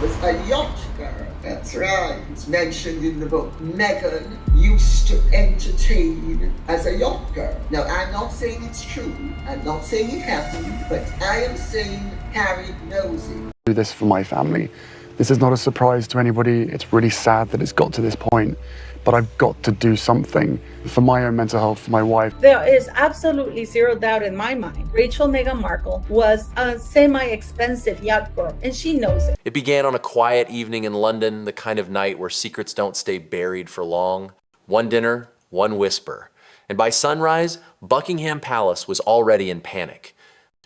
was a yacht girl. That's right. It's mentioned in the book. Meghan used to entertain as a yacht girl. Now, I'm not saying it's true. I'm not saying it happened, but I am saying Harry knows it. Do this for my family. This is not a surprise to anybody. It's really sad that it's got to this point, but I've got to do something for my own mental health, for my wife. There is absolutely zero doubt in my mind. Rachel Meghan Markle was a semi-expensive yacht girl, and she knows it. It began on a quiet evening in London, the kind of night where secrets don't stay buried for long. One dinner, one whisper. And by sunrise, Buckingham Palace was already in panic.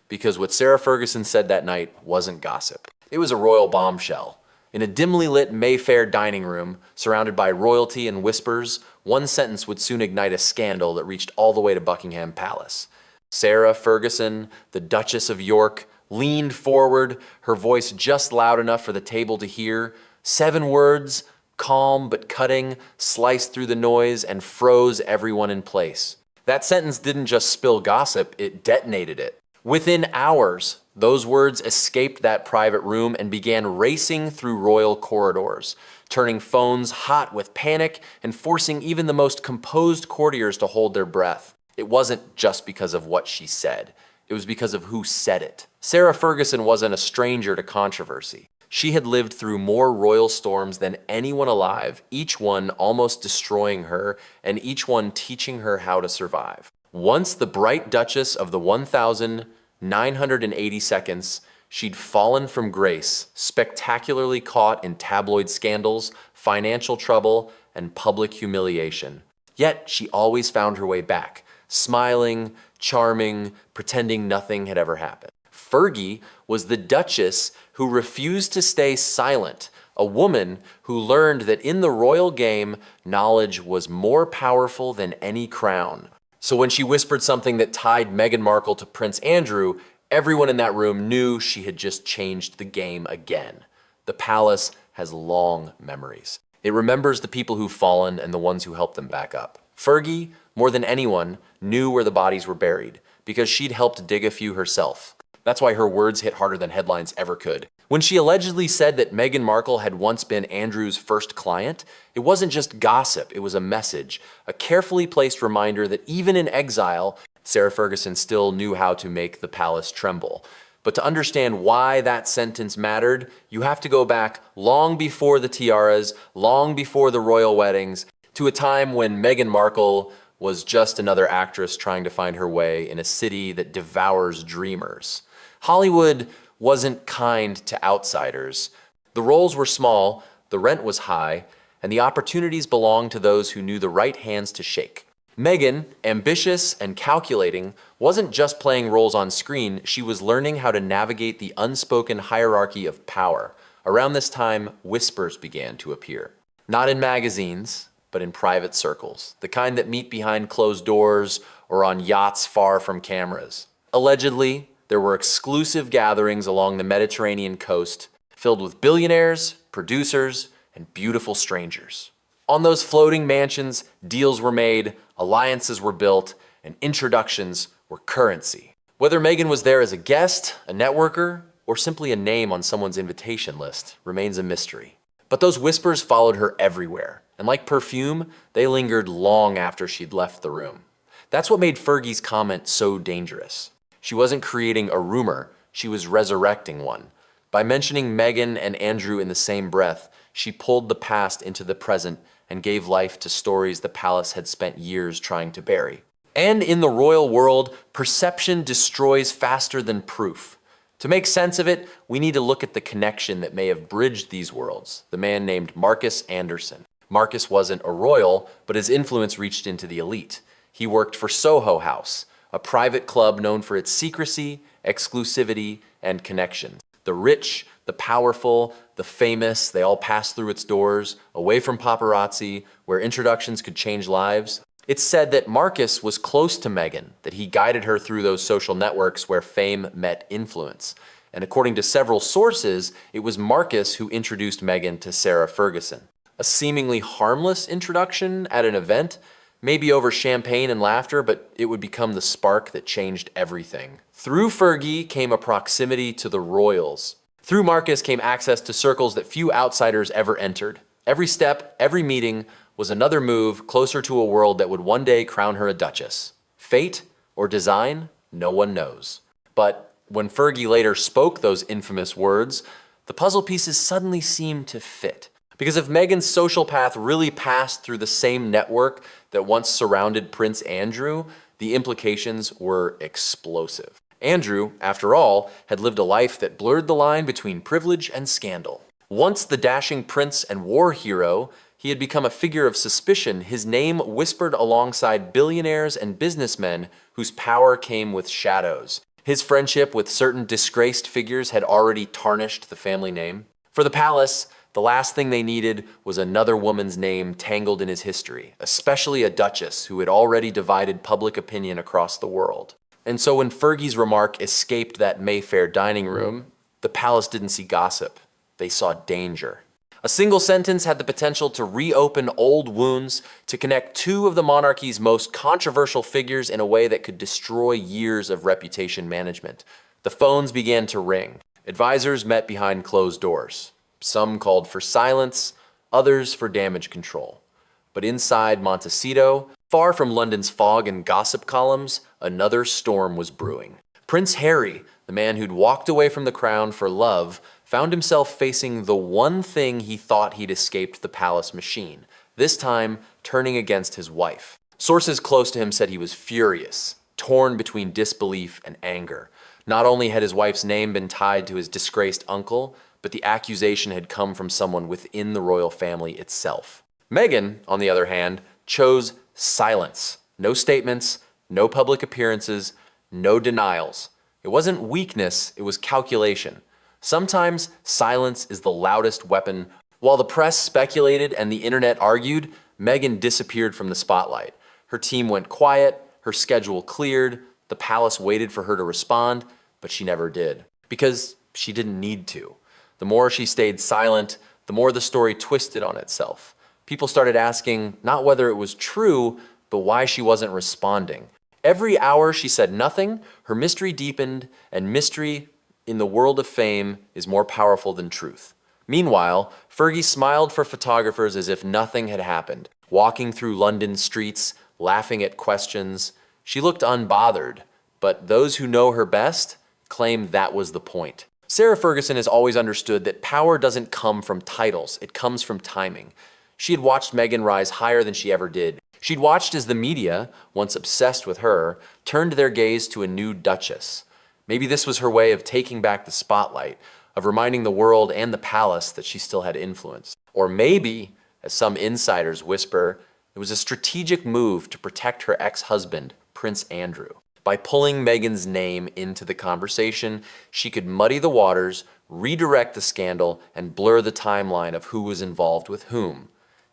Because what Sarah Ferguson said that night wasn't gossip. It was a royal bombshell. In a dimly lit Mayfair dining room, surrounded by royalty and whispers, one sentence would soon ignite a scandal that reached all the way to Buckingham Palace. Sarah Ferguson, the Duchess of York, leaned forward, her voice just loud enough for the table to hear. 7 words, calm but cutting, sliced through the noise and froze everyone in place. That sentence didn't just spill gossip, it detonated it. Within hours, those words escaped that private room and began racing through royal corridors, turning phones hot with panic and forcing even the most composed courtiers to hold their breath. It wasn't just because of what she said. It was because of who said it. Sarah Ferguson wasn't a stranger to controversy. She had lived through more royal storms than anyone alive, each one almost destroying her and each one teaching her how to survive. Once the bright Duchess of the 1,980 seconds, she'd fallen from grace, spectacularly caught in tabloid scandals, financial trouble, and public humiliation. Yet she always found her way back, smiling, charming, pretending nothing had ever happened. Fergie was the Duchess who refused to stay silent, a woman who learned that in the royal game, knowledge was more powerful than any crown. So when she whispered something that tied Meghan Markle to Prince Andrew, everyone in that room knew she had just changed the game again. The palace has long memories. It remembers the people who've fallen and the ones who helped them back up. Fergie, more than anyone, knew where the bodies were buried because she'd helped dig a few herself. That's why her words hit harder than headlines ever could. When she allegedly said that Meghan Markle had once been Andrew's first client, it wasn't just gossip, it was a message, a carefully placed reminder that even in exile, Sarah Ferguson still knew how to make the palace tremble. But to understand why that sentence mattered, you have to go back long before the tiaras, long before the royal weddings, to a time when Meghan Markle was just another actress trying to find her way in a city that devours dreamers. Hollywood wasn't kind to outsiders. The roles were small, the rent was high, and the opportunities belonged to those who knew the right hands to shake. Meghan, ambitious and calculating, wasn't just playing roles on screen, she was learning how to navigate the unspoken hierarchy of power. Around this time, whispers began to appear. Not in magazines, but in private circles, the kind that meet behind closed doors or on yachts far from cameras. Allegedly, there were exclusive gatherings along the Mediterranean coast filled with billionaires, producers, and beautiful strangers. On those floating mansions, deals were made, alliances were built, and introductions were currency. Whether Meghan was there as a guest, a networker, or simply a name on someone's invitation list remains a mystery. But those whispers followed her everywhere, and like perfume, they lingered long after she'd left the room. That's what made Fergie's comment so dangerous. She wasn't creating a rumor, she was resurrecting one. By mentioning Meghan and Andrew in the same breath, she pulled the past into the present and gave life to stories the palace had spent years trying to bury. And in the royal world, perception destroys faster than proof. To make sense of it, we need to look at the connection that may have bridged these worlds, the man named Marcus Anderson. Marcus wasn't a royal, but his influence reached into the elite. He worked for Soho House, a private club known for its secrecy, exclusivity, and connections. The rich, the powerful, the famous, they all passed through its doors, away from paparazzi, where introductions could change lives. It's said that Marcus was close to Meghan, that he guided her through those social networks where fame met influence. And according to several sources, it was Marcus who introduced Meghan to Sarah Ferguson. A seemingly harmless introduction at an event, maybe over champagne and laughter, but it would become the spark that changed everything. Through Fergie came a proximity to the royals. Through Marcus came access to circles that few outsiders ever entered. Every step, every meeting was another move closer to a world that would one day crown her a duchess. Fate or design, no one knows. But when Fergie later spoke those infamous words, the puzzle pieces suddenly seemed to fit. Because if Meghan's social path really passed through the same network that once surrounded Prince Andrew, the implications were explosive. Andrew, after all, had lived a life that blurred the line between privilege and scandal. Once the dashing prince and war hero, he had become a figure of suspicion, his name whispered alongside billionaires and businessmen whose power came with shadows. His friendship with certain disgraced figures had already tarnished the family name. For the palace, the last thing they needed was another woman's name tangled in his history, especially a duchess who had already divided public opinion across the world. And so when Fergie's remark escaped that Mayfair dining room, the palace didn't see gossip. They saw danger. A single sentence had the potential to reopen old wounds, to connect two of the monarchy's most controversial figures in a way that could destroy years of reputation management. The phones began to ring. Advisors met behind closed doors. Some called for silence, others for damage control. But inside Montecito, far from London's fog and gossip columns, another storm was brewing. Prince Harry, the man who'd walked away from the crown for love, found himself facing the one thing he thought he'd escaped the palace machine, this time turning against his wife. Sources close to him said he was furious, torn between disbelief and anger. Not only had his wife's name been tied to his disgraced uncle, but the accusation had come from someone within the royal family itself. Meghan, on the other hand, chose silence. No statements, no public appearances, no denials. It wasn't weakness, it was calculation. Sometimes silence is the loudest weapon. While the press speculated and the internet argued, Meghan disappeared from the spotlight. Her team went quiet, her schedule cleared, the palace waited for her to respond, but she never did. Because she didn't need to. The more she stayed silent, the more the story twisted on itself. People started asking not whether it was true, but why she wasn't responding. Every hour she said nothing, her mystery deepened, and mystery in the world of fame is more powerful than truth. Meanwhile, Fergie smiled for photographers as if nothing had happened, walking through London streets, laughing at questions. She looked unbothered, but those who know her best claim that was the point. Sarah Ferguson has always understood that power doesn't come from titles, it comes from timing. She had watched Meghan rise higher than she ever did. She'd watched as the media, once obsessed with her, turned their gaze to a new duchess. Maybe this was her way of taking back the spotlight, of reminding the world and the palace that she still had influence. Or maybe, as some insiders whisper, it was a strategic move to protect her ex-husband, Prince Andrew. By pulling Meghan's name into the conversation, she could muddy the waters, redirect the scandal, and blur the timeline of who was involved with whom.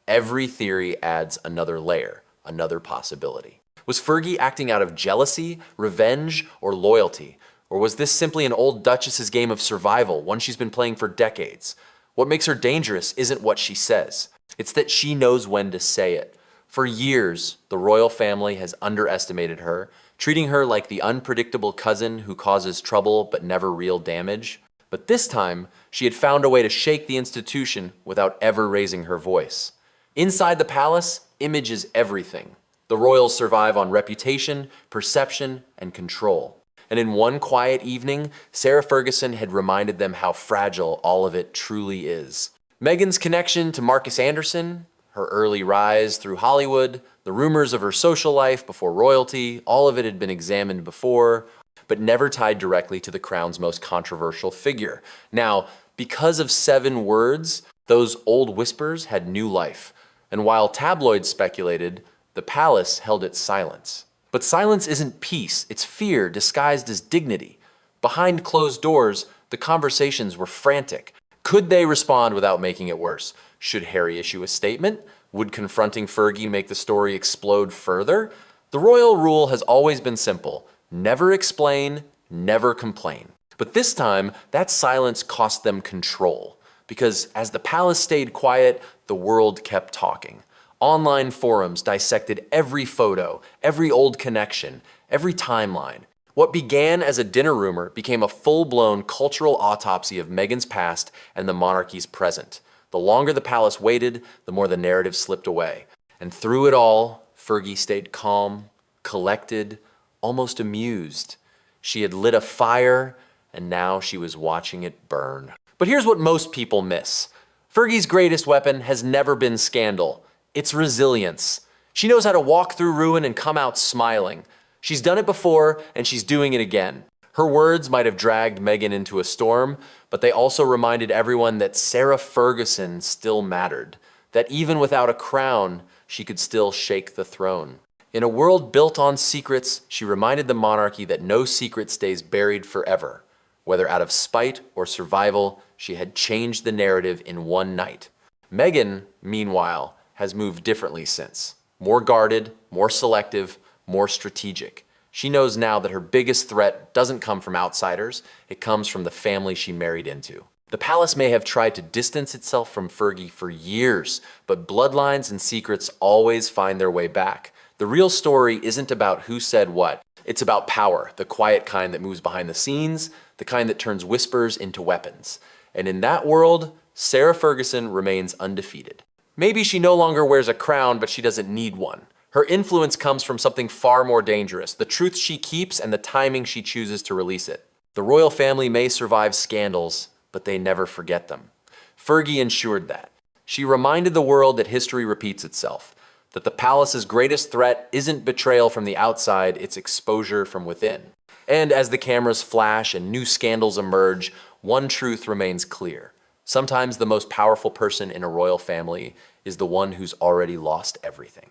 Every theory adds another layer, another possibility. Was Fergie acting out of jealousy, revenge, or loyalty? Or was this simply an old duchess's game of survival, one she's been playing for decades? What makes her dangerous isn't what she says. It's that she knows when to say it. For years, the royal family has underestimated her, treating her like the unpredictable cousin who causes trouble but never real damage. But this time, she had found a way to shake the institution without ever raising her voice. Inside the palace, image is everything. The royals survive on reputation, perception, and control. And in one quiet evening, Sarah Ferguson had reminded them how fragile all of it truly is. Meghan's connection to Marcus Anderson, her early rise through Hollywood, the rumors of her social life before royalty, all of it had been examined before, but never tied directly to the crown's most controversial figure. Now, because of 7 words, those old whispers had new life. And while tabloids speculated, the palace held its silence. But silence isn't peace, it's fear disguised as dignity. Behind closed doors, the conversations were frantic. Could they respond without making it worse? Should Harry issue a statement? Would confronting Fergie make the story explode further? The royal rule has always been simple. Never explain, never complain. But this time, that silence cost them control. Because as the palace stayed quiet, the world kept talking. Online forums dissected every photo, every old connection, every timeline. What began as a dinner rumor became a full-blown cultural autopsy of Meghan's past and the monarchy's present. The longer the palace waited, the more the narrative slipped away. And through it all, Fergie stayed calm, collected, almost amused. She had lit a fire, and now she was watching it burn. But here's what most people miss. Fergie's greatest weapon has never been scandal. It's resilience. She knows how to walk through ruin and come out smiling. She's done it before, and she's doing it again. Her words might have dragged Meghan into a storm, but they also reminded everyone that Sarah Ferguson still mattered, that even without a crown, she could still shake the throne. In a world built on secrets, she reminded the monarchy that no secret stays buried forever. Whether out of spite or survival, she had changed the narrative in one night. Meghan, meanwhile, has moved differently since. More guarded, more selective, more strategic. She knows now that her biggest threat doesn't come from outsiders, it comes from the family she married into. The palace may have tried to distance itself from Fergie for years, but bloodlines and secrets always find their way back. The real story isn't about who said what. It's about power, the quiet kind that moves behind the scenes, the kind that turns whispers into weapons. And in that world, Sarah Ferguson remains undefeated. Maybe she no longer wears a crown, but she doesn't need one. Her influence comes from something far more dangerous, the truth she keeps and the timing she chooses to release it. The royal family may survive scandals, but they never forget them. Fergie ensured that. She reminded the world that history repeats itself, that the palace's greatest threat isn't betrayal from the outside, it's exposure from within. And as the cameras flash and new scandals emerge, one truth remains clear. Sometimes the most powerful person in a royal family is the one who's already lost everything.